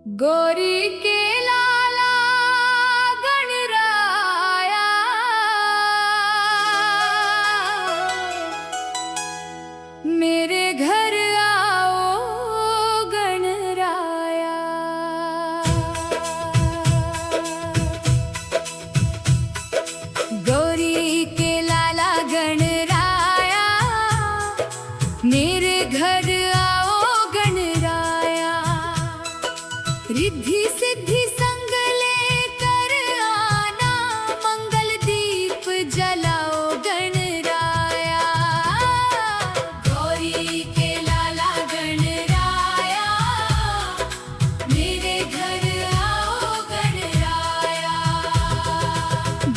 गौरी के लाला गणराया, मेरे घर आओ गणराया। गौरी के लाला गणराया, मेरे घर आओ गणराया। रिद्धि सिद्धि संग लेकर आना, मंगल दीप जलाओ गणराया। गौरी के लाला गणराया, मेरे घर आओ गणराया।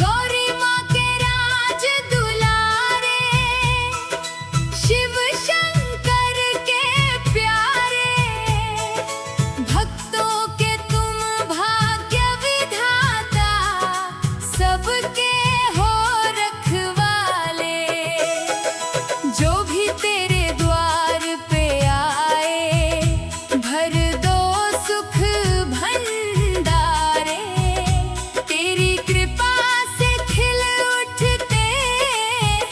गौरी माँ के राज दुलारे, शिव शंकर के प्यारे, भक्तों के तुम भाग्य विधाता, सबके हो रखवाले। जो भी तेरे द्वार पे आए, भर दो सुख भंडारे। तेरी कृपा से खिल उठते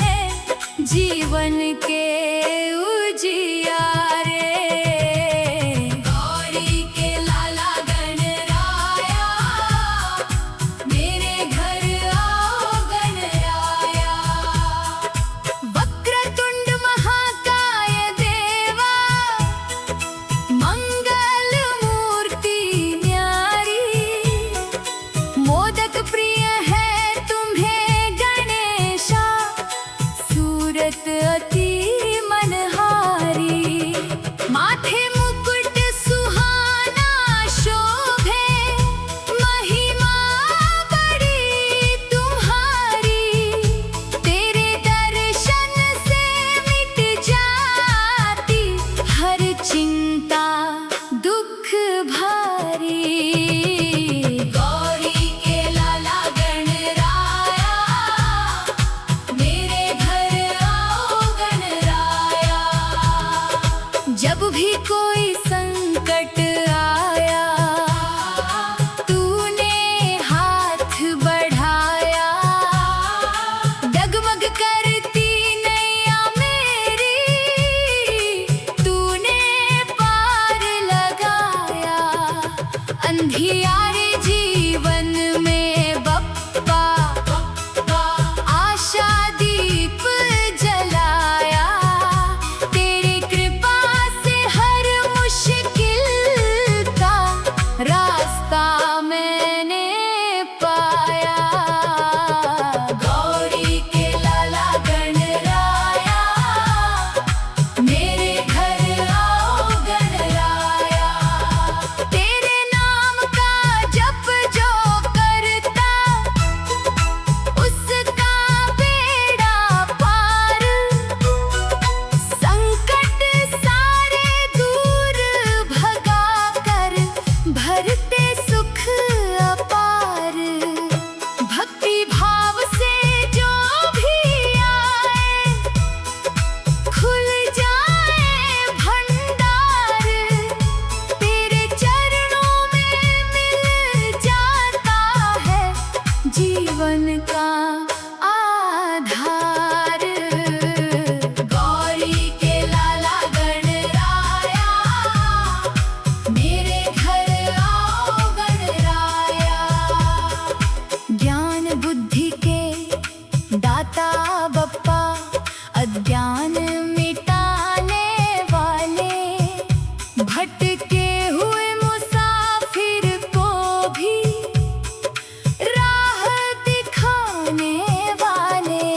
हैं जीवन के उजियारे। गौरी के लाला गणराया, मेरे घर आओ गणराया। वक्रतुंड महाकाय देवा, मंगल मूर्ति न्यारी। मोदक प्रिय है तुम्हें गणेशा, सूरत अति मनहारी। माथे मुकुट सुहाना शोभे, महिमा बड़ी तुम्हारी। तेरे दर्शन से मिट जाती हर चिंता दुख भारी। गौरी के लाला गणराया, मेरे घर आओ गणराया। जब भी कोई संकट आया, तूने हाथ बढ़ाया। डगमग करती नैया मेरी, तूने पार लगाया। अंधियारे जीवन में बप्पा, आशा दीप जलाया। तेरी कृपा से हर मुश्किल का रास्ता मैंने पाया। गौरी के लाला गणराया, मेरे घर आओ गणराया। तेरे नाम का जप जो करता, उसका बेड़ा पार। संकट सारे दूर भगा कर, भरते सुख अपार। भक्ति भाव से जो भी आए, खुल जाए भंडार। तेरे चरणों में मिल जाता है जीवन का आधार। गौरी के लाला गणराया, मेरे घर आओ गणराया। ज्ञान बुद्धि के दाता बप्पा, अज्ञान मिटाने वाले। भटके हुए मुसाफिर को भी राह दिखाने वाले।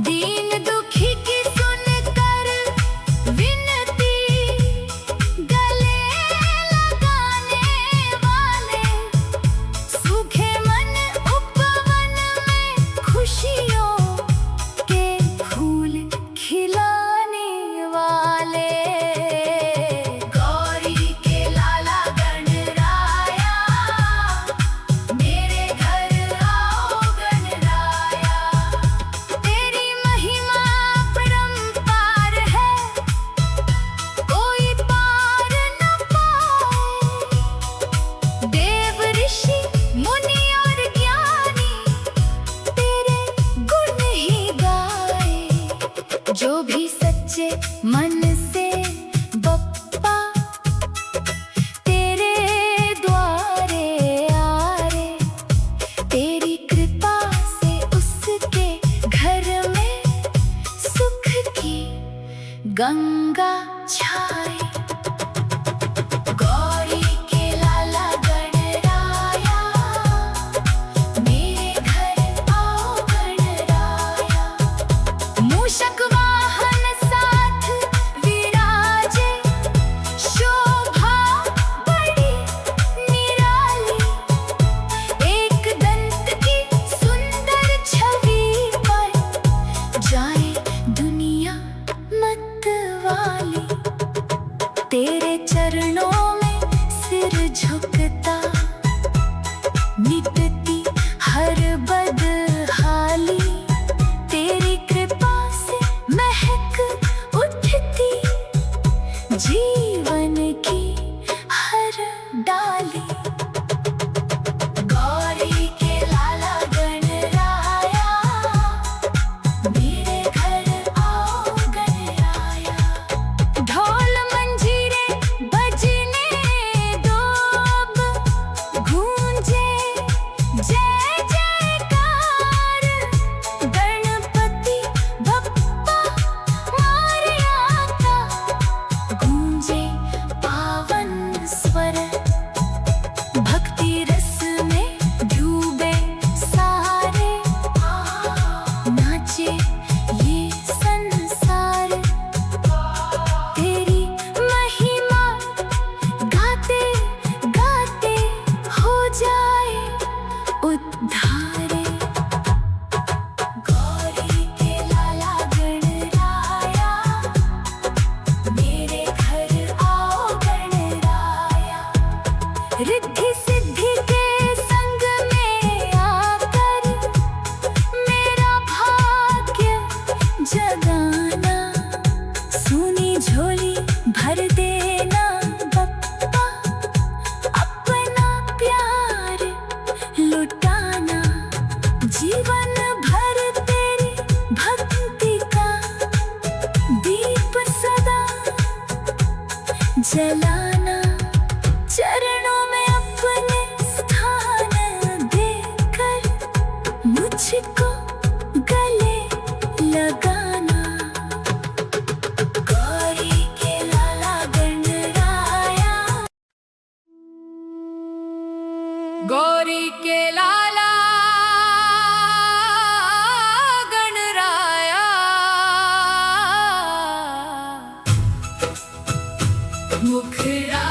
दीन दुखी की सुनकर विनती, गले लगाने वाले। सूखे मन उपवन में खुशियों के फूल खिलाने वाले। गौरी के लाला गणराया, मेरे घर आओ गणराया। तेरी महिमा परंपार है, कोई पार न पाए। मन से बप्पा तेरे द्वारे आ रे, तेरी कृपा से उसके घर में सुख की गंगा छाए। गौरी के लाला गणराया, मेरे घर आओ गणराया। मूषक वाहन साथ विराजे, शोभा बड़ी निराली। एक दंत की सुंदर छवि पर जाए दुनिया मतवाली। तेरे चरणों में सिर झुकता, मिटती हर बदहाली। तेरी कृपा से महक उठती जीवन की हर डाली। गौरी के लाला गणराया, मेरे घर आओ गणराया। ढोल मंजीरे बजने दो, अब गूंजे जय जयकार। गणपति बप्पा मोरया का गूंजे पावन स्वर। भक्ति रस में डूबे सारे, नाचे ये संसार। तेरी महिमा गाते गाते हो जाए उद्धारे। गौरी के लाला गणराया, मेरे घर आओ गणराया। रिद्धि सिद्धि के संग में आकर मेरा भाग्य जगाना। सुनी झोली भर देना बप्पा, अपना प्यार लुटाना। जीवन भर तेरी भक्ति का दीप सदा जलाना। चरणों में अपने स्थान देकर मुझको गले लगाना। गौरी के लाला गणराया, गौरी के लाला गणराया। मुखरा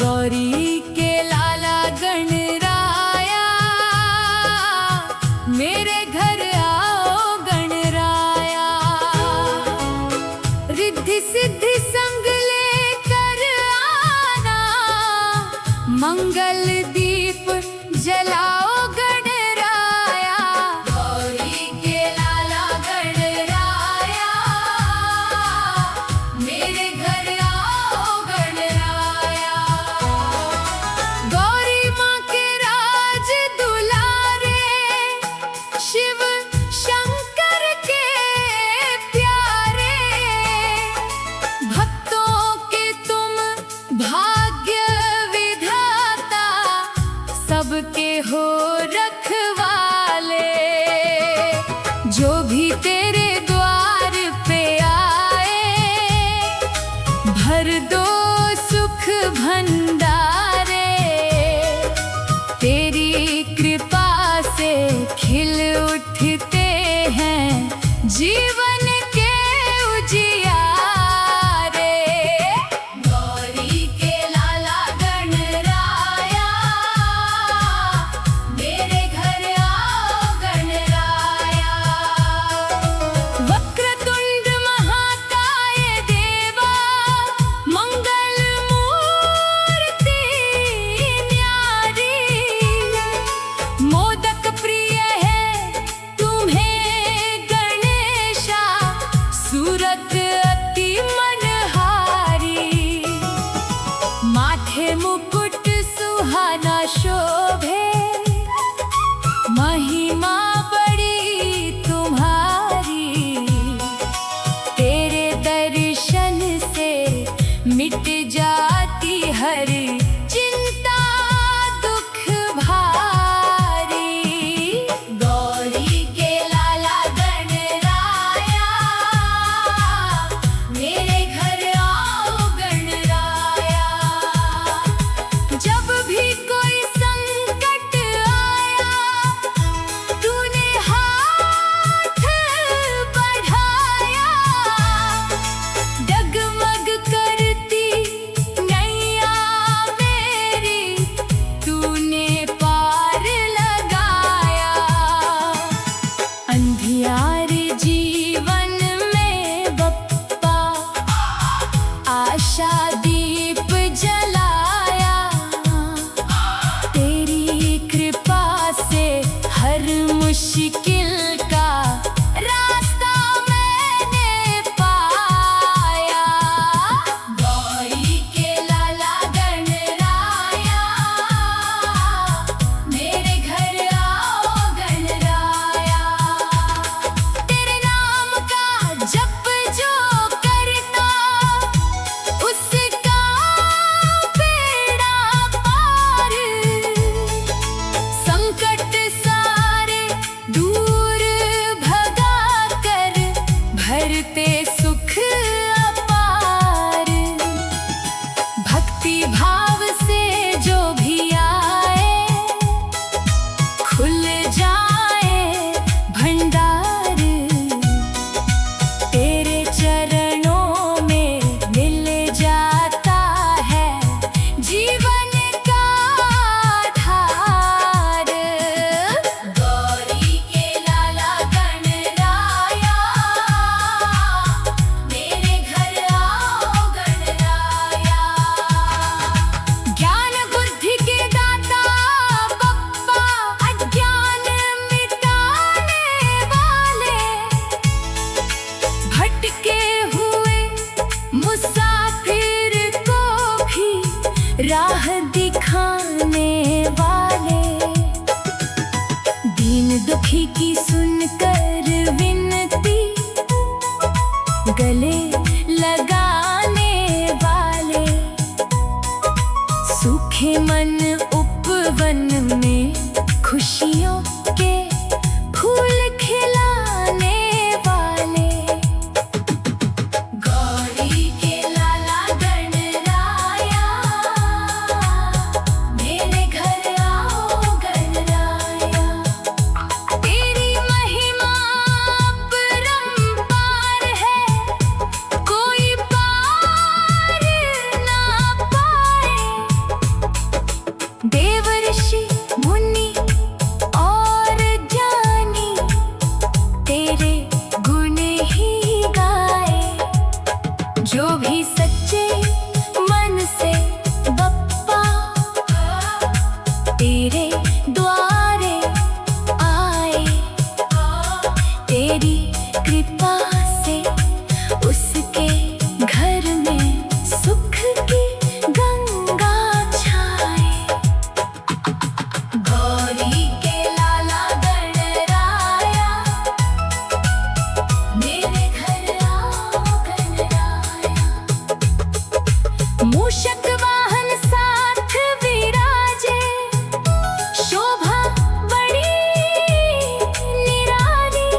गौरी के लाला गणराया, मेरे घर आओ गणराया। रिद्धि सिद्धि संग लेकर आना, मंगल दीप जलाओ गणराया। गौरी के लाला गणराया, मेरे घर आओ गणराया। गौरी माँ के राज दुलारे, शिव शंकर के प्यारे। भक्तों के तुम भाग्य विधाता, सबके हो रखवाले। जो भी तेरे द्वार पे आए, भर दो सुख भंडारे। तेरी कृपा से खिल उठते हैं जीवन के उजियारे। गौरी के लाला गणराया, मेरे घर आओ गणराया। वक्रतुंड महाकाय देवा, मंगल मूर्ति न्यारी। मोदक प्रिय है तुम्हें गणेशा, सूरत अति मनहारी। माथे मुकुट सुहाना शोभे, महिमा बड़ी तुम्हारी। भरी चिंता दुख भारी। गौरी के लाला गणराया, मेरे घर आओ गणराया। जब भी कोई संकट आया, तूने हाथ बढ़ाया। डगमग करती नैया मेरी, तूने पार लगाया। अंधियारे जीवन में बप्पा, आशा दीप जलाया। तेरी कृपा से हर मुश्किल का रास्ता मैंने पाया। गौरी के लाला गणराया, मेरे घर आओ गणराया। तेरे नाम का जप जो करता, उसका बेड़ा पार। संकट सारे दूर भगा कर, भरते सुख अपार। भक्ति भाव से जो भी आए, खुल जाए भंडार। तेरे चरणों में मिल जाता है जीवन का आधार। गौरी के लाला गणराया, मेरे घर आओ गणराया। ज्ञान बुद्धि के दाता बप्पा, अज्ञान मिटाने वाले। भटके हुए मुसाफिर को भी राह दिखाने वाले। दीन दुखी की सुनकर विनती, गले लगाने वाले। सूखे मन उपवन में खुशियों के फूल खिलाने वाले। गौरी के लाला गणराया, मेरे घर आओ गणराया। तेरी महिमा अपरंपार है, कोई पार ना पाए। देव ऋषि मुनि और ज्ञानी, तेरे गुण ही गाए। जो भी सच्चे मन से बप्पा, तेरे द्वारे आए। तेरी कृपा से उसके घर में सुख की गंगा छाए। गौरी के लाला गणराया, मेरे घर आओ गणराया। मूषक वाहन साथ विराजे, शोभा बड़ी निराली।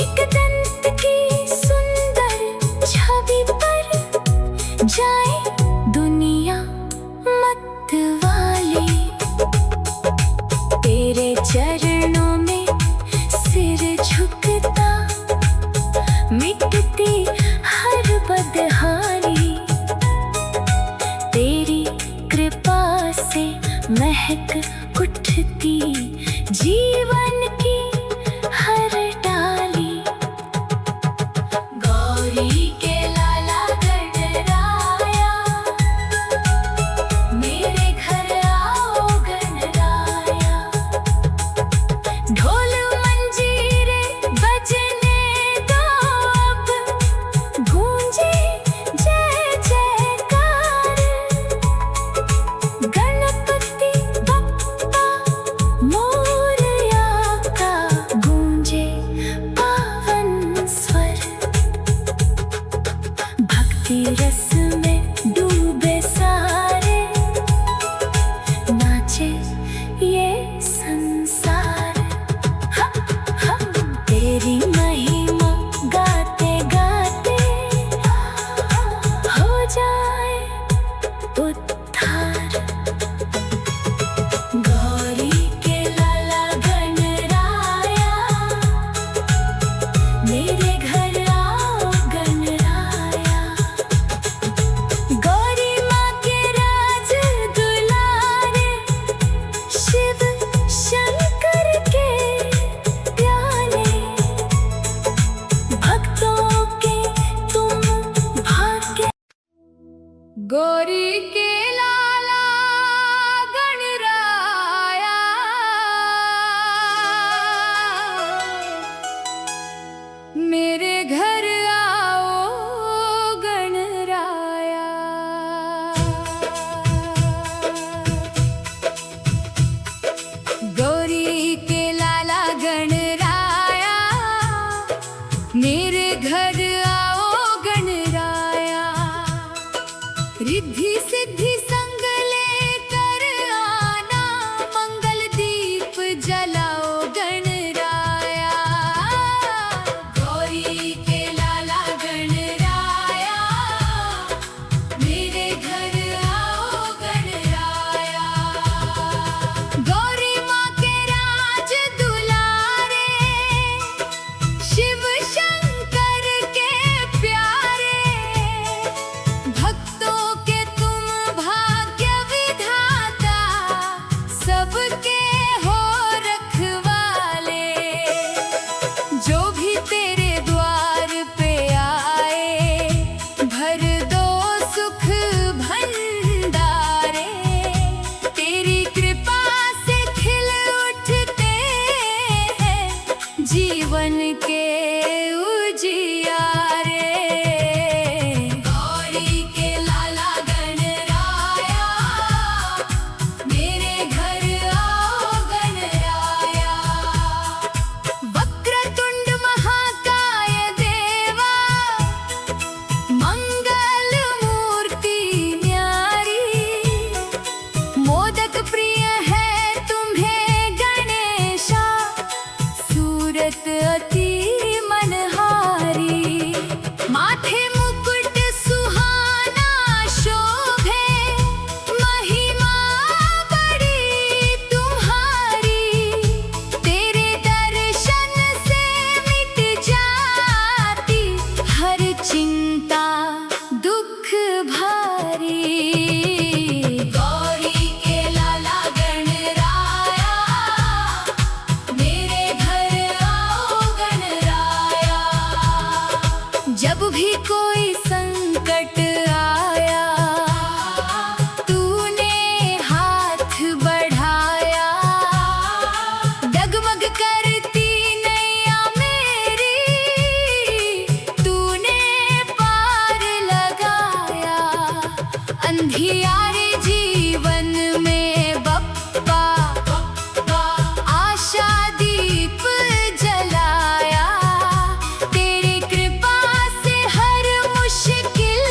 एक दंत की सुंदर छवि पर, जाए दुनिया मतवाली। तेरे चरणों में सिर झुकता, मिटती हर बदहाली। तेरी कृपा से महक उठती जीवन की हर डाली। गौरी के लाला गणराया, मेरे घर आओ गणराया। ढोल मंजीरे बजने दो अब, गूंजे जय जयकार। गणपति बप्पा मोरया का गूंजे पावन स्वर। भक्ति रस में डूबे गौरी के लाला गणराया, मेरे घर आओ गणराया। गौरी के लाला गणराया, मेरे घर आओ गणराया। रिद्धि सिद्धि संग लेकर आना, मंगल दीप जलाओ गणराया। गौरी के लाला गणराया, मेरे घर आओ गणराया। गौरी माँ के राज दुलारे, शिव शंकर के प्यारे, भक्तों के तुम भाग्य विधाता, सबके हो रखवाले। जो भी तेरे द्वार पे आए, भर दो सुख भंडारे। तेरी कृपा से खिल उठते हैं जीवन के उजियारे। गौरी के लाला गणराया, मेरे घर आओ गणराया। वक्रतुंड महाकाय देवा, मंगल मूर्ति न्यारी। मोदक प्रिय है तुम्हें गणेशा, सूरत अति मनहारी। माथे मुकुट सुहाना शोभे, महिमा बड़ी तुम्हारी। तेरे दर्शन से मिट जाती हर चिंता दुख भारी। गौरी के लाला गणराया, मेरे घर आओ गणराया। जब भी कोई संकट आया, तूने हाथ बढ़ाया। डगमग करती नैया मेरी, तूने पार लगाया। अंधियारे जीवन में बप्पा, आशा दीप जलाया। तेरी कृपा से हर मुश्किल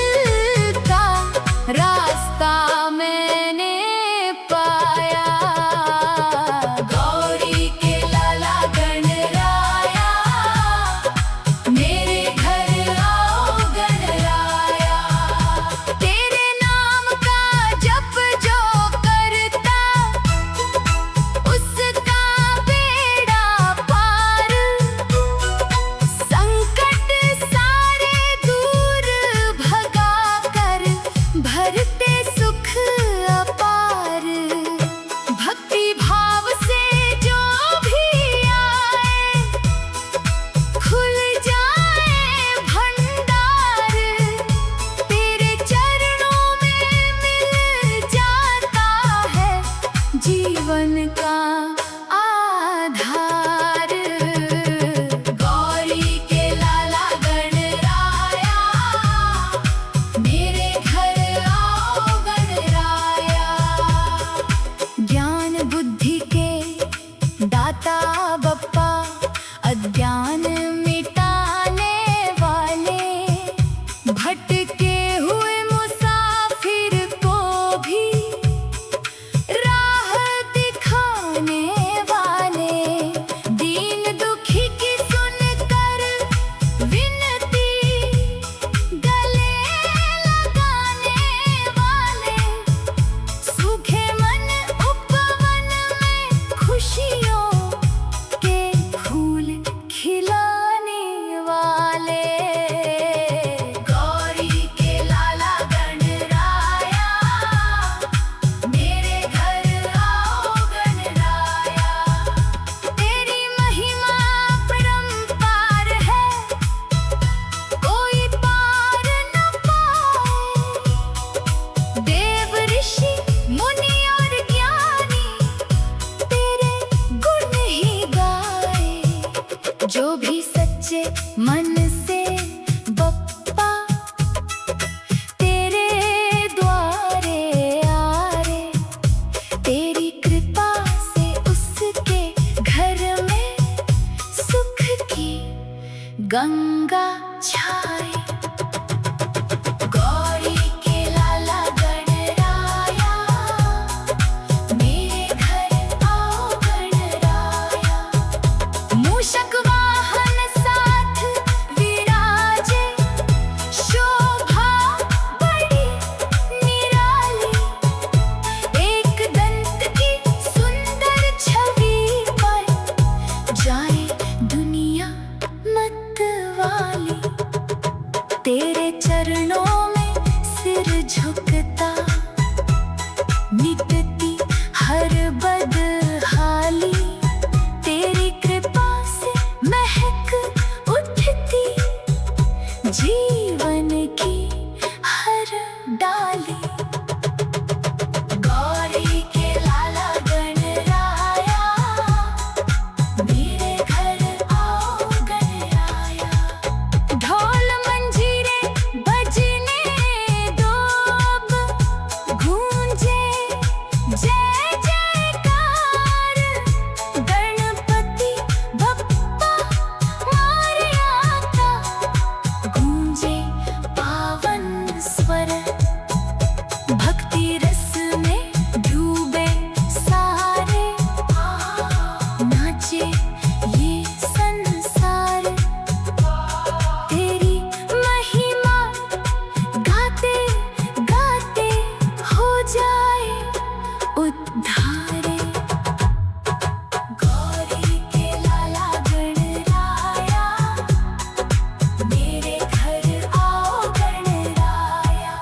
तेरे चरणों में सिर झुकता, मिटती हर बदहाली, तेरी कृपा से महक उठती जीवन की हर डाली। गौरी के लाला गणराया, मेरे घर आओ गणराया। ढोल मंजीरे बजने दो, अब गूंजे जय जयकार। गणपति बप्पा मोरया का गूंजे पावन स्वर। भक्ति रस में डूबे सारे, नाचे ये संसार। तेरी महिमा गाते गाते हो जाए उद्धारे। गौरी के लाला गणराया, मेरे घर आओ गणराया।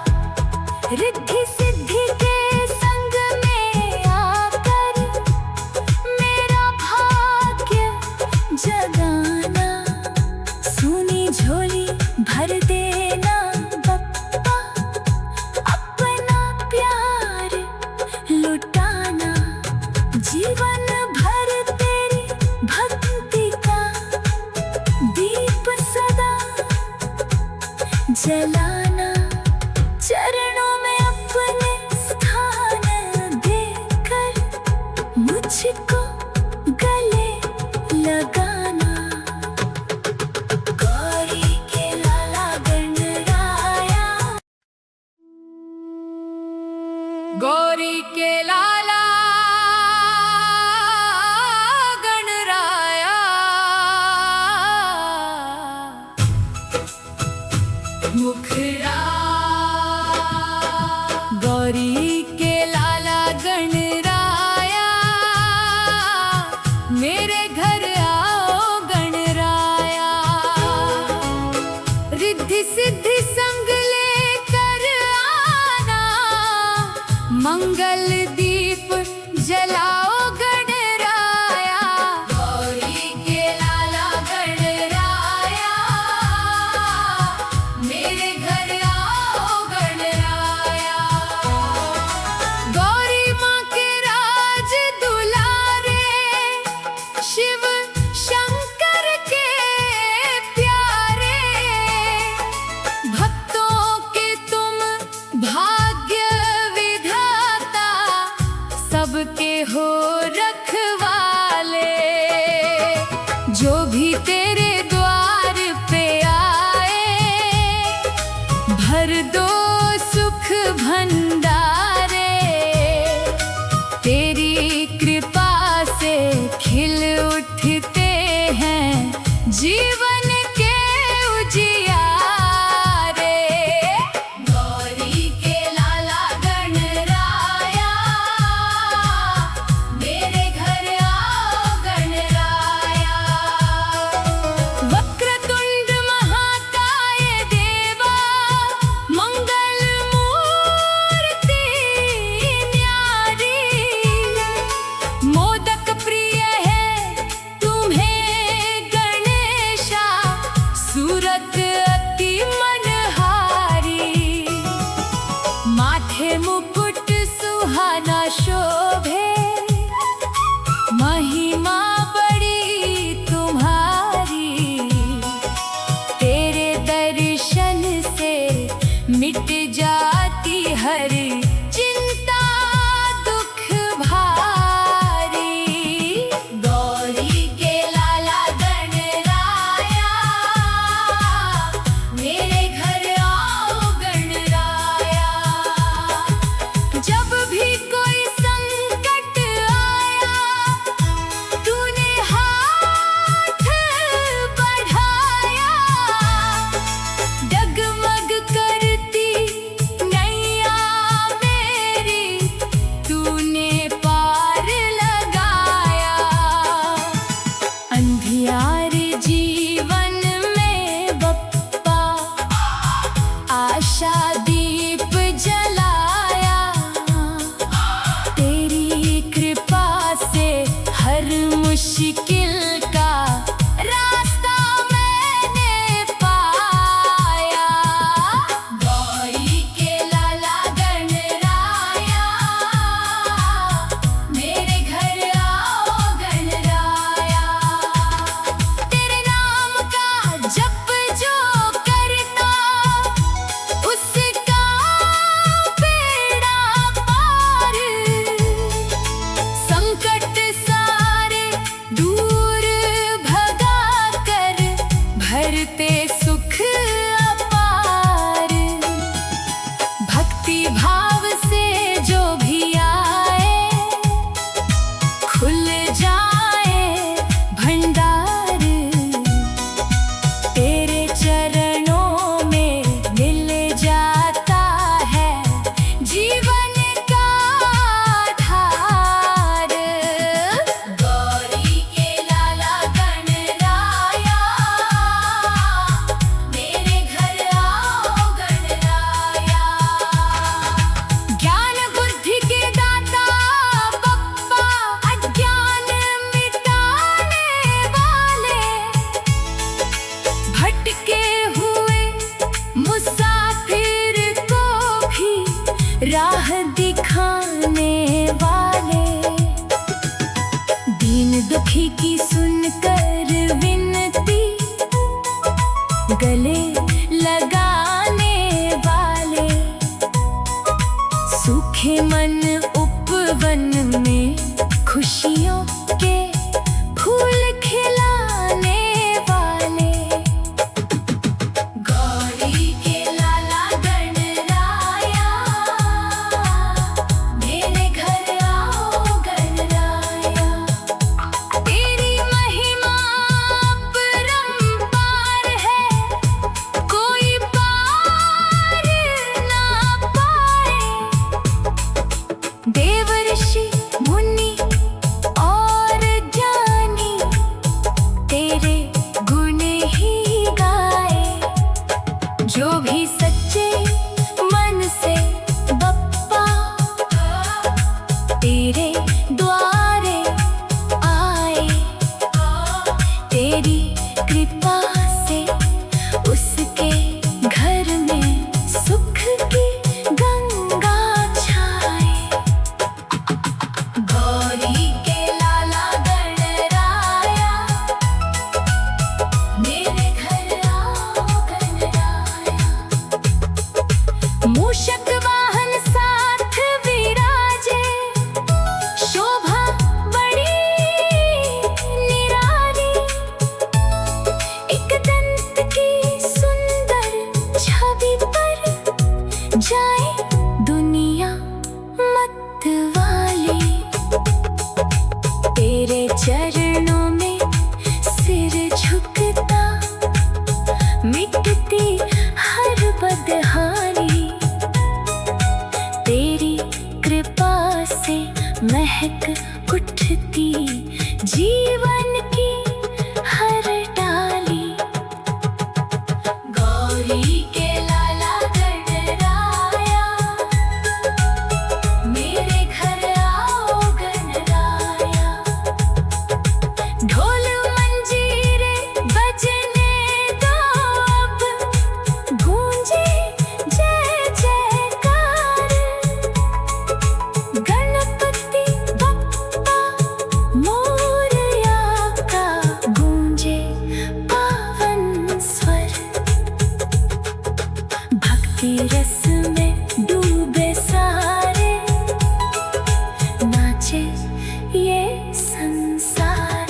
रिद्धि सिद्धि के संग में आकर मेरा भाग्य जगाना। सोनी झोली भर देना बप्पा, अपना प्यार लुटाना। जीवन भर तेरी भक्ति का दीप सदा जलाना। चरणों में अपने स्थान देकर मुझको गले लगाना। गौरी के लाला गणराया, गौरी के लाला गणराया, मुखड़ा। गौरी के लाला गणराया, मेरे घर आओ गणराया। रिद्धि सिद्धि संग लेकर आना, मंगल दीप जलाओ गणराया। गौरी के लाला गणराया, मेरे घर आओ गणराया। गौरी माँ के राज दुलारे, शिव शंकर के प्यारे। भक्तों के तुम भाग्य विधाता, सबके हो रखवाले। जो भी तेरे द्वार पे आए, भर दो सुख भंडारे। तेरी कृपा से खिल उठते हैं जीवन के उजियारे। गौरी के लाला गणराया, मेरे घर आओ गणराया। वक्रतुंड महाकाय देवा, मंगल मूर्ति सूखे मन उपवन में खुशियों के फूल खिलाने वाले। गौरी के लाला गणराया, मेरे घर आओ गणराया। तेरी महिमा अपरंपार है, कोई पार ना पाए। देव ऋषि मुनि और ज्ञानी तेरे गुण ही गाए। जो भी सच्चे मन से बप्पा तेरे द्वारे आए, तेरी कृपा से उसके घर में सुख की गंगा छाए। गौरी के लाला गणराया, मेरे घर आओ गणराया। मूषक वाहन साथ विराजे, शोभा बड़ी निराली। एक दंत की सुंदर छवि पर जाए दुनिया मतवाली। तेरे चरणों में सिर झुकता, मिटती हर बदहाली। तेरी कृपा से महक उठती जीवन की हर डाली। गौरी के लाला गणराया, मेरे घर आओ गणराया। ढोल मंजीरे बजने दो, अब गूंजे जय जयकार। गणपति बप्पा मोरया का गूंजे पावन स्वर। भक्ति रस में डूबे सारे, नाचे ये संसार।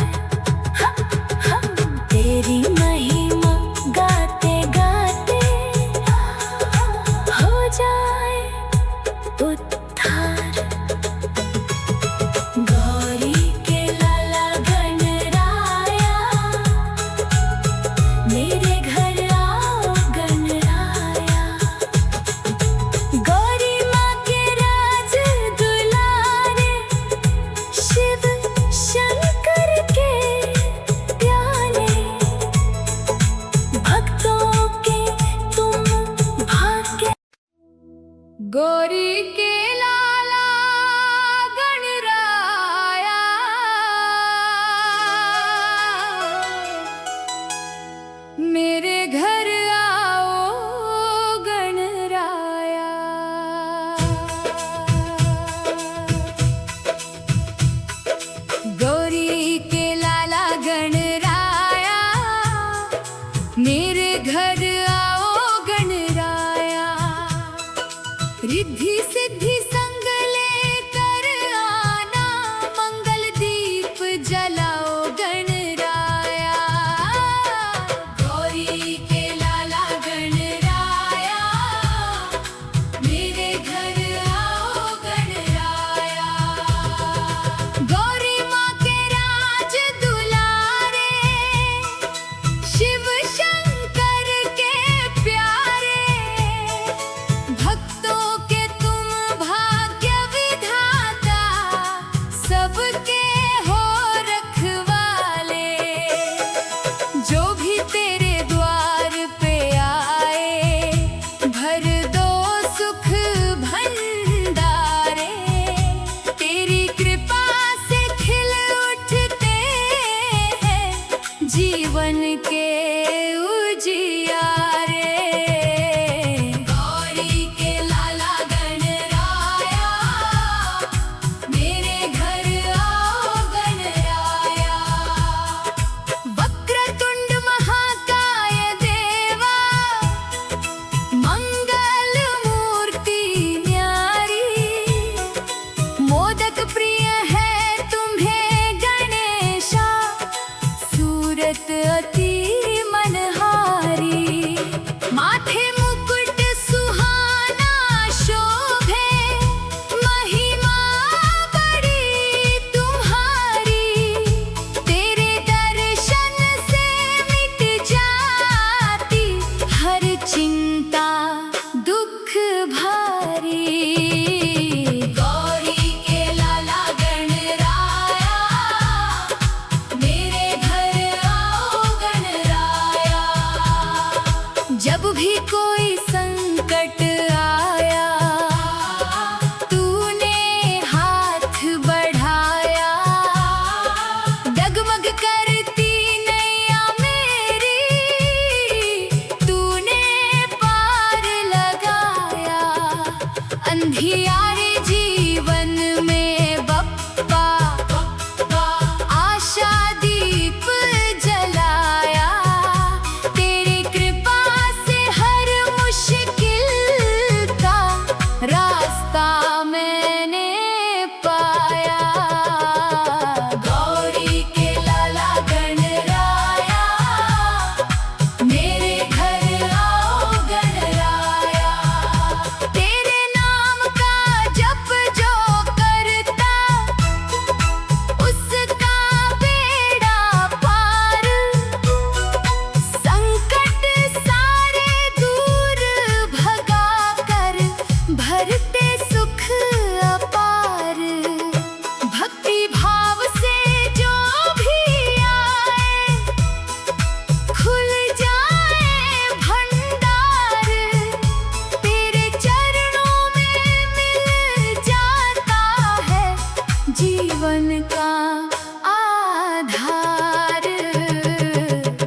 तेरी महिमा गाते गाते हो जाए उद्धार। गौरी के लाला गणराया, मेरे घर आओ गणराया। गौरी माँ के राज दुलारे, शिव शंकर के प्यारे। भक्तों के तुम भाग्य। गौरी के लाला गणराया, मेरे घर आओ गणराया। गौरी के लाला गणराया, मेरे घर आओ गणराया। रिद्धि सिद्धि संग लेकर आना, मंगल दीप जलाओ गणराया। गौरी के लाला गणराया, मेरे घर आओ गणराया। गौरी माँ के राज दुलारे, शिव शंकर के प्यारे। भक्तों के चिंता दुख भारी। गौरी के लाला गणराया, मेरे घर आओ गणराया। जब भी कोई संकट आया तूने हाथ बढ़ाया। डगमग करती नैया मेरी तूने पार लगाया। अंधियारे जीवन में बप्पा आशा दीप जलाया। तेरी कृपा से हर मुश्किल का रास्ता मैंने पाया। गौरी के लाला गणराया, मेरे घर आओ गणराया। तेरे नाम का जप जो करता उसका बेड़ा पार। संकट सारे दूर भगा कर भरते सुख अपार। भक्ति भाव से जो भी आए खुल जाए भंडार। तेरे चरणों में मिल जाता है जीवन का आधार।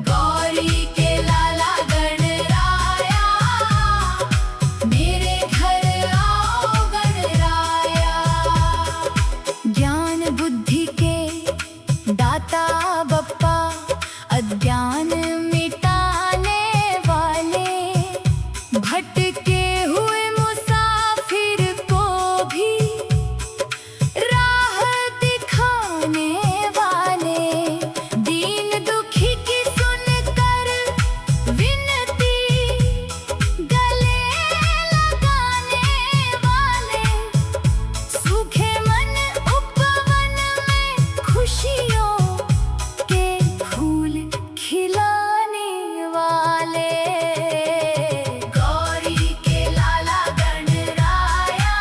गौरी के लाला गणराया, मेरे घर आओ गणराया। ज्ञान बुद्धि के दाता बप्पा, अज्ञान मिटाने वाले। भटके हुए मुसाफिर को भी राह दिखाने वाले। दीन दुखी की सुनकर विनती गले लगाने वाले। सूखे मन उपवन में खुशियों के फूल खिलाने वाले। गौरी के लाला गणराया,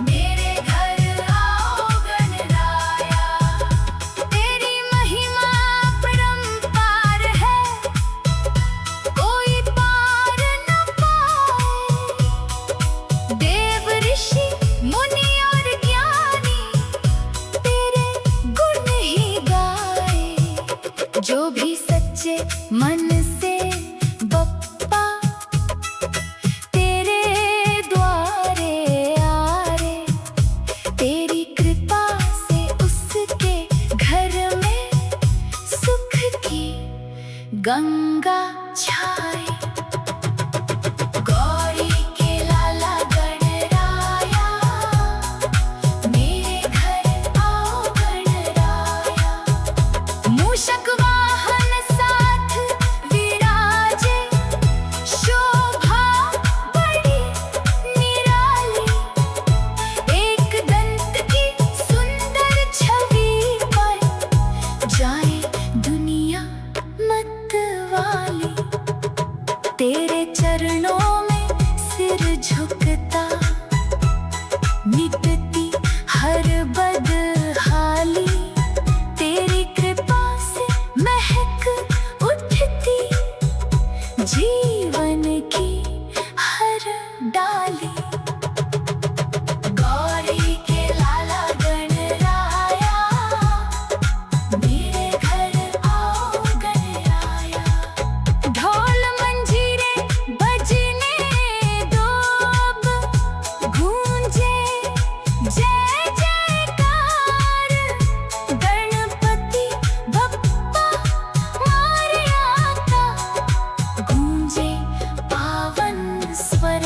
मेरे घर आओ गणराया। तेरी महिमा परंपार है, कोई पार न पाए। देव ऋषि मुनि और ज्ञानी तेरे गुण ही गाए। जो भी सच्चे मन से बप्पा तेरे द्वारे आए। तेरी कृपा से उसके घर में सुख की गंगा छाए। गौरी के लाला गणराया, मेरे घर आओ गणराया। मूषक वाहन साथ विराजे, शोभा बड़ी निराली। एक दंत की सुंदर छवि पर जाए दुनिया मतवाली। तेरे चरणों में सिर झुकता मिटती हर बदहाली। तेरी कृपा से महक उठती जीवन की हर डाली। गौरी के लाला गणराया, मेरे घर आओ गणराया। ढोल मंजीरे बजने दो, अब गूंजे जय जयकार। गणपति बप्पा मोरया का गूंजे पावन स्वर।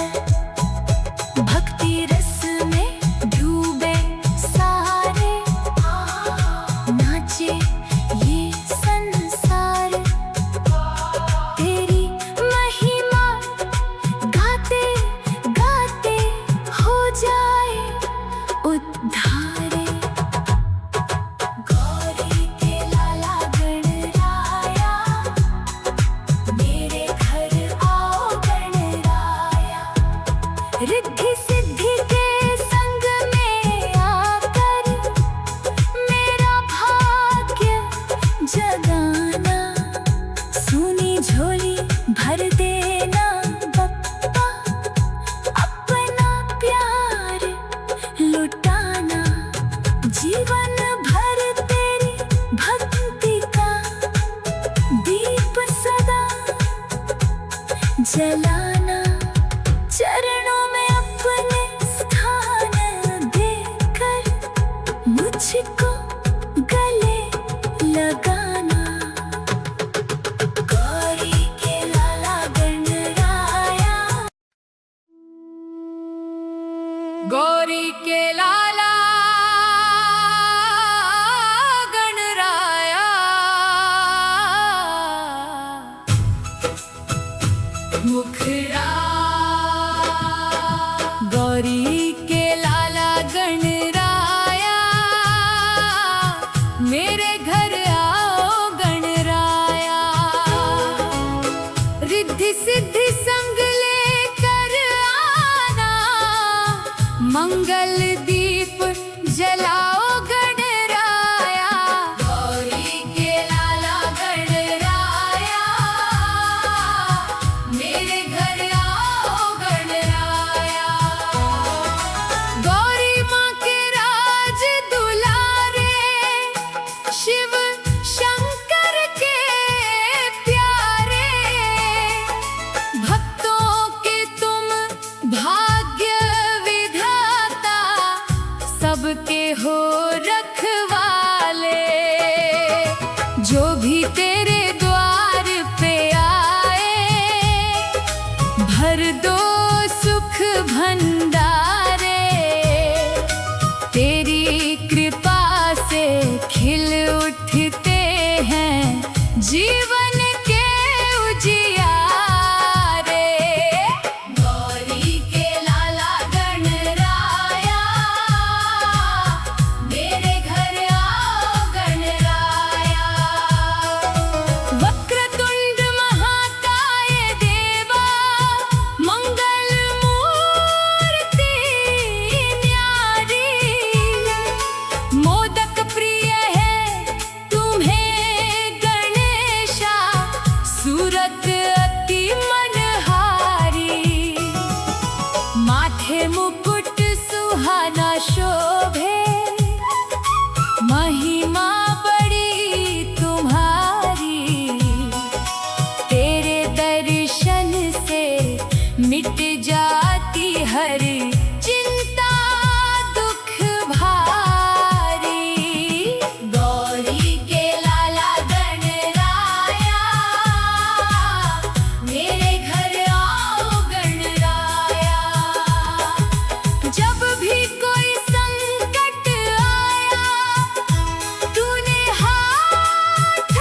चरणों में अपने स्थान देकर मुझको गले लगाना। गौरी के लाला गणराया गौरी के लाला गणराया मुखड़ा। गौरी के लाला गणराया मेरे घर आओ गणराया। रिद्धि सिद्धि संग लेकर आना, मंगल दीप जलाओ गणराया। गौरी के लाला गणराया मेरे घर आओ गणराया। गौरी माँ के राज दुलारे, शिव शंकर के प्यारे, भक्तों के तुम भाग्य विधाता, सबके हो रखवाले। जो भी तेरे द्वार पे आए, भर दो सुख भंडारे। तेरी कृपा से खिल उठते हैं जीवन के उजियारे। गौरी के लाला गणराया मेरे घर आओ गणराया। वक्रतुंड महाकाय देवा, मंगल मूर्ति न्यारी। मोदक प्रिय है तुम्हें गणेशा, सूरत अति मनहारी। माथे मुकुट सुहाना शोभे, महिमा बड़ी तुम्हारी। तेरे दर्शन से मिट जाती हर चिंता दुख भारी। गौरी के लाला गणराया मेरे घर आओ गणराया। जब भी कोई संकट आया, तूने हाथ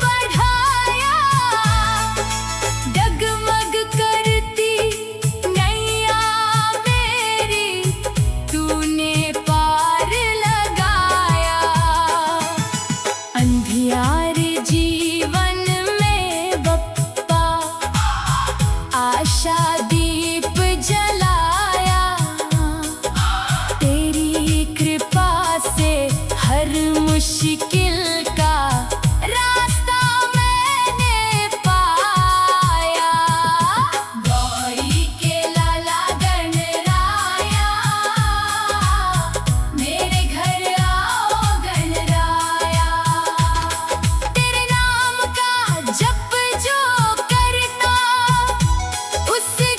बढ़ाया। डगमग करती नैया मेरी, तूने पार लगाया। अंधियारे जीवन में बप्पा, आशा दीप जलाया। तेरी कृपा से हर मुश्किल का रास्ता मैंने पाया। गौरी के लाला गणराया मेरे घर आओ गणराया। तेरे नाम का जप जो करता, उसके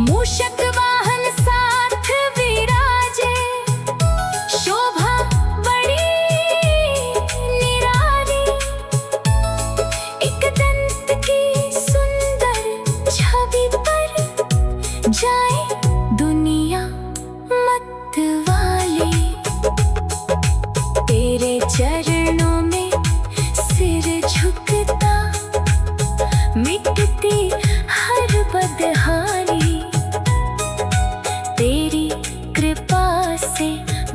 मूषक वाहन साथ विराजे, शोभा बड़ी निराली। एक दंत की सुंदर छवि पर जाए दुनिया मतवाली। तेरे चरणों में सिर झुकता, मिटती हर बदहाली। तेरी कृपा से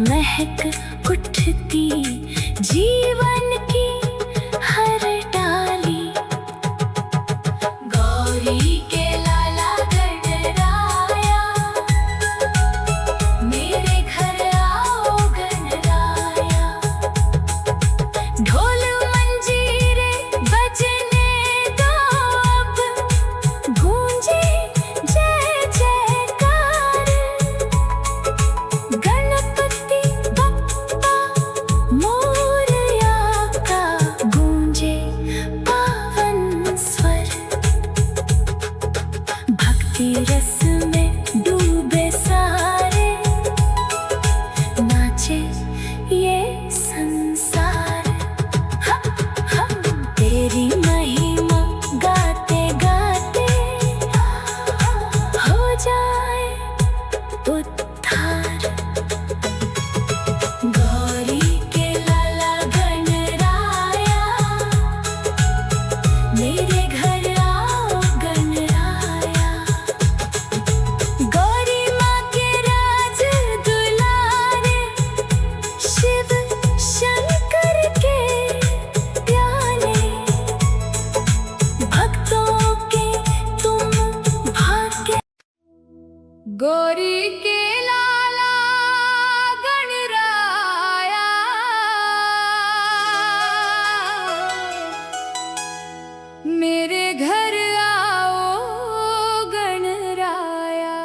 महक उठती जीवन की हर डाली। गौरी के लाला गणराया, मेरे घर आओ गणराया। ढोल मंजीरे बजने दो अब, गूंजे जय जयकार। गणपति बप्पा मोरया का गूंजे पावन स्वर। भक्ति रस में डूबे सारे, नाचे ये संसार। तेरी महिमा गाते गाते हो जाए उद्धार। गौरी के लाला गणराया, मेरे घर आओ गणराया। गौरी माँ के राज दुलारे, शिव शंकर के प्यारे। भक्तों के तुम भाग्य। गौरी के लाला गणराया, मेरे घर आओ गणराया।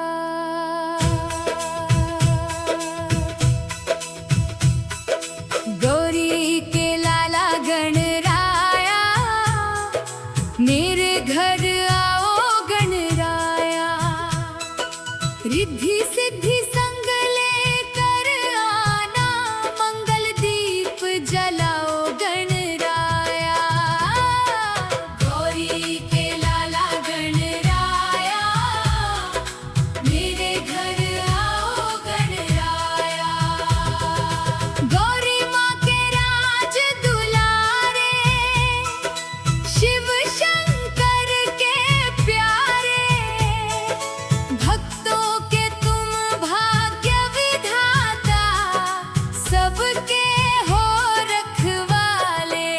गौरी के लाला गणराया, मेरे घर आओ गणराया। रिद्धि सिद्धि संग लेकर आना, मंगल दीप जलाओ गणराया। गौरी के लाला गणराया, मेरे घर आओ गणराया। गौरी माँ के राज दुलारे, शिव शंकर के प्यारे। भक्तों के तुम भाग्य विधाता, सबके हो रखवाले।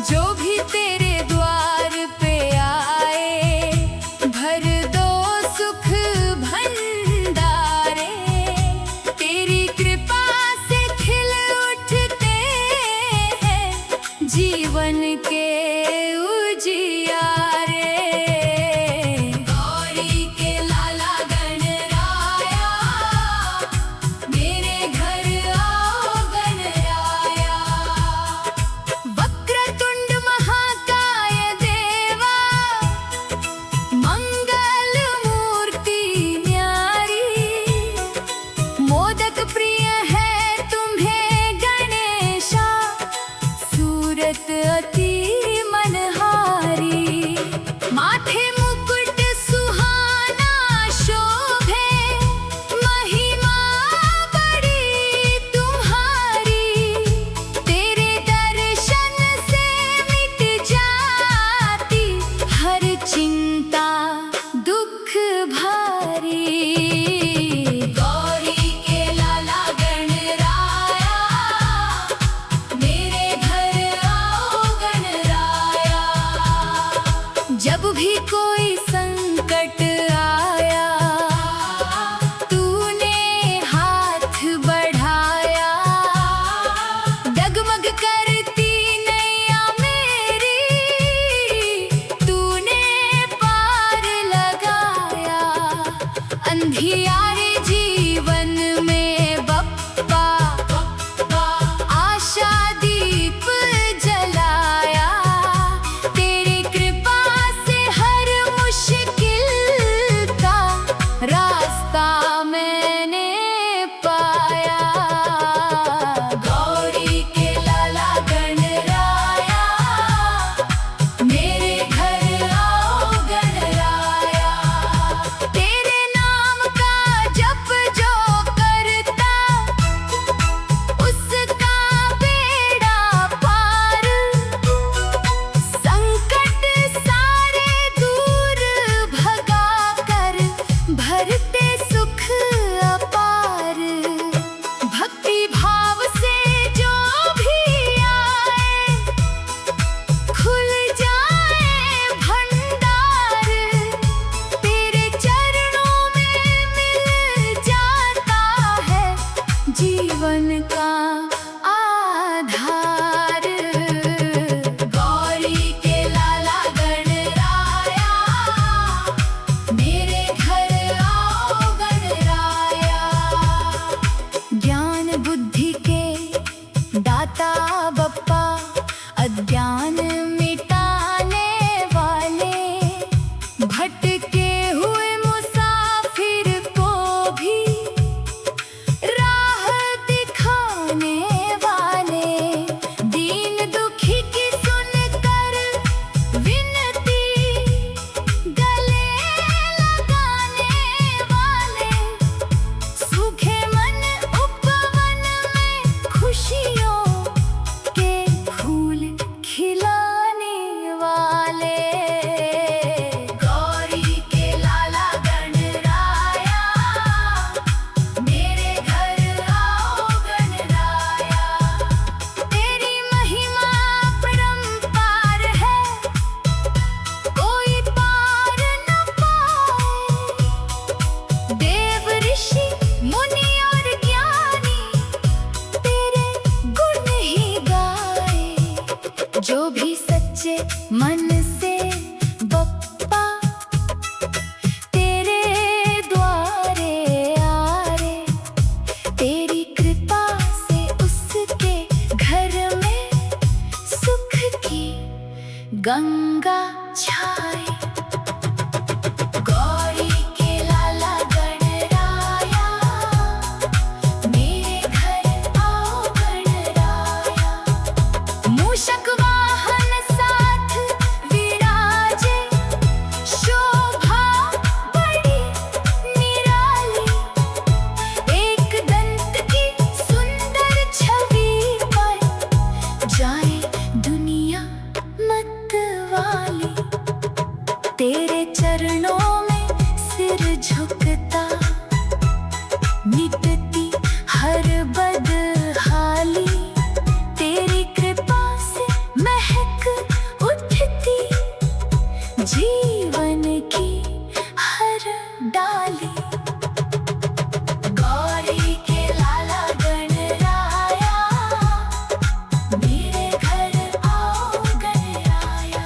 जो भी तेरे द्वार पे आए, भर दो सुख भंडारे। तेरी कृपा से खिल उठते हैं जीवन के उजियारे। गौरी के लाला गणराया, मेरे घर आओ गणराया। वक्रतुंड महाकाय देवा, मंगल मूर्ति न्यारी। मोदक प्रिय है तुम्हें गणेशा, सूरत अति मनहारी। माथे मुकुट सुहाना शोभे, महिमा बड़ी तुम्हारी। तेरे दर्शन से मिट जाती हर चिंता दुख भारी। गौरी के लाला गणराया, मेरे घर आओ गणराया। जब भी कोई संकट आया, तूने हाथ बढ़ाया। डगमग करती नैया मेरी, तूने पार लगाया। अंधियारे जीवन में बप्पा, आशा दीप जलाया। तेरी कृपा से हर मुश्किल का डाली। गौरी के लाला गणराया, मेरे घर आओ गणराया।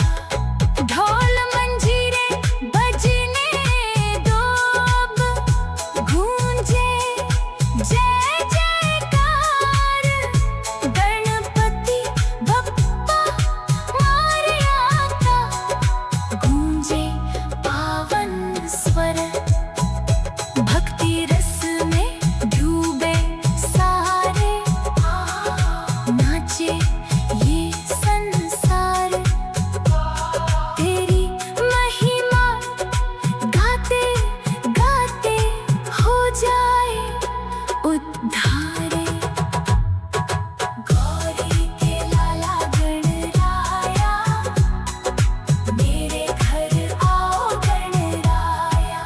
ढोल मंजीरे बजने दो, अब गूंजे जय जयकार। गणपति बप्पा मोरया का गूंजे पावन स्वर। भक्ति रस में डूबे सारे, नाचे ये संसार। तेरी महिमा गाते गाते हो जाए उद्धार। गौरी के लाला गणराया, मेरे घर आओ गणराया।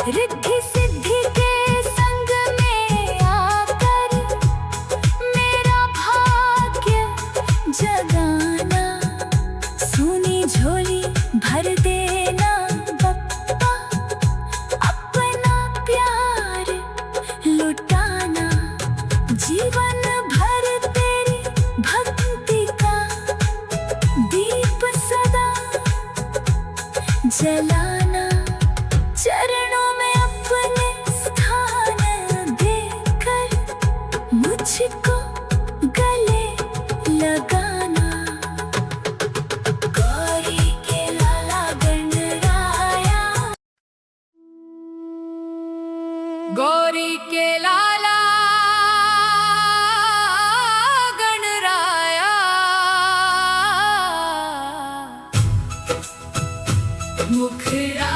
रिद्धि सिद्धि के संग में आकर, मेरा भाग्य जगाना। सोनी झोली भर देना बप्पा, अपना प्यार लुटाना। जीवन भर तेरी भक्ति का दीप सदा जलाना। चरणों में अपने स्थान देकर, मुझको गले लगाना। गौरी के लाला गणराया, गौरी के लाला गणराया। मुखरा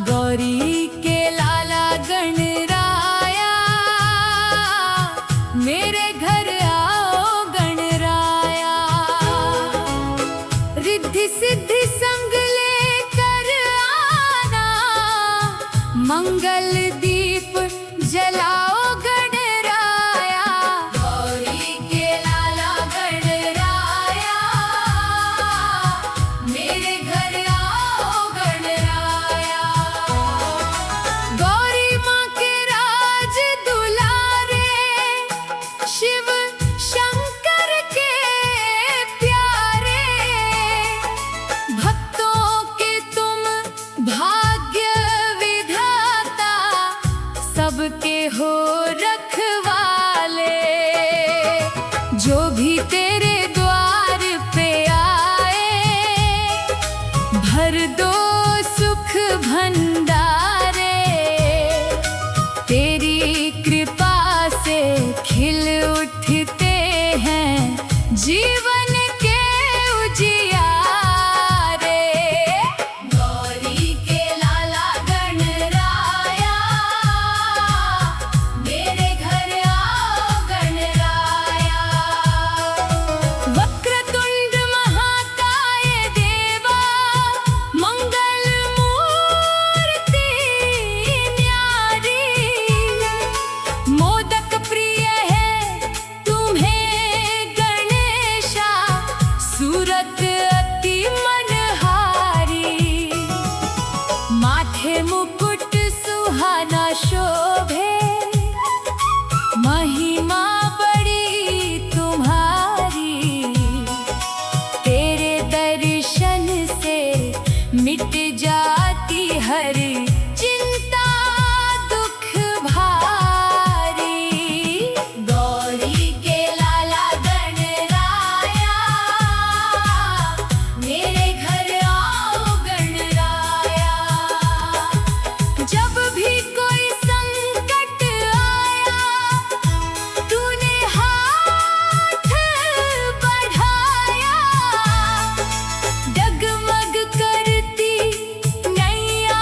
गौरी के लाला गणराया, मेरे घर आओ गणराया। रिद्धि सिद्धि संग लेकर आना, मंगल दीप जलाओ गणराया। गौरी के लाला गणराया, मेरे घर आओ गणराया। गौरी माँ के राज दुलारे, शिव शंकर के प्यारे। भक्तों के तुम भाग्य विधाता, सबके हो रखवाले। जो भी तेरे द्वार पे आए, भर दो सुख भंडारे। तेरी कृपा से खिल उठते हैं जीवन के उजियारे। गौरी के लाला गणराया, मेरे घर आओ गणराया। वक्रतुंड महाकाय देवा, मंगल मूर्ति न्यारी। मोदक प्रिय है तुम्हें गणेशा, सूरत अति मनहारी। माथे मुकुट सुहाना शोभे, महिमा बड़ी तुम्हारी। तेरे दर्शन से मिट जाती हर चिंता दुख भारी। गौरी के लाला गणराया, मेरे घर आओ गणराया। जब भी कोई संकट आया, तूने हाथ बढ़ाया। डगमग करती नैया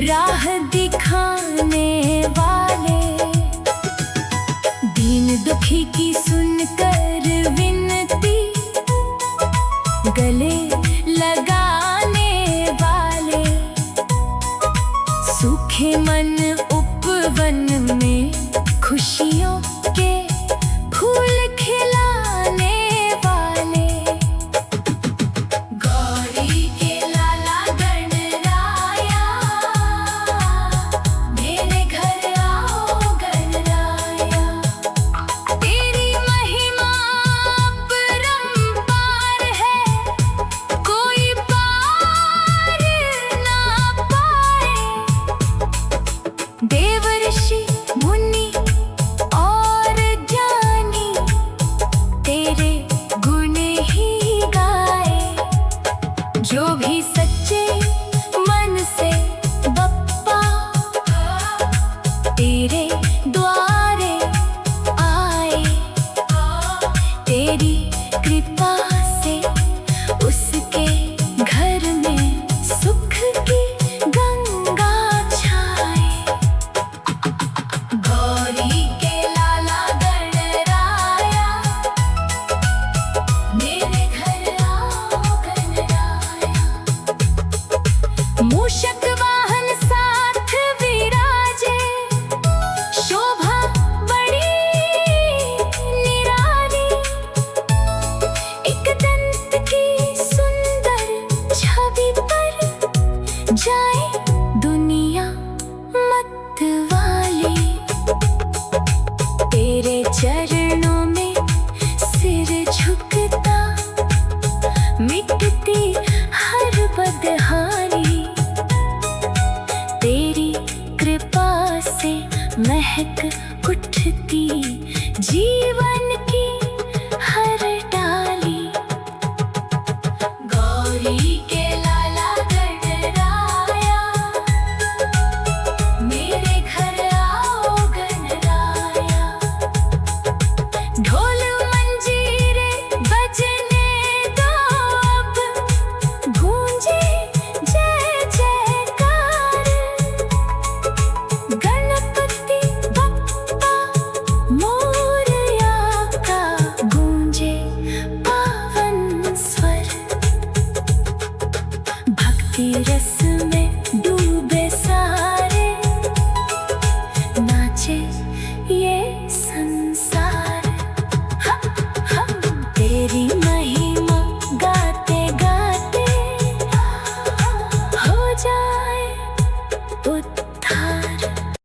राह दिखाने वाले, दीन दुखी की सुनकर विनती गले लगाने वाले, सूखे मन उपवन में खुशियों के फूल खिलाने वाले। गौरी के लाला गणराया, मेरे घर आओ गणराया। तेरी महिमा अपरंपार है, कोई पार ना पाए। देव ऋषि मुनि और ज्ञानी तेरे गुण ही गाए। जो भी सच्चे मन से बप्पा तेरे द्वारे आए, तेरी कृपा से उसके घर में सुख की गंगा छाए। गौरी के लाला गणराया, मेरे घर आओ गणराया। मूषक वाहन साथ विराजे, शोभा बड़ी निराली। एक दंत की सुंदर छवि पर जाए दुनिया मतवाली। तेरे चरणों में सिर झुकता, मिटती हर बदहाली। तेरी कृपा से महक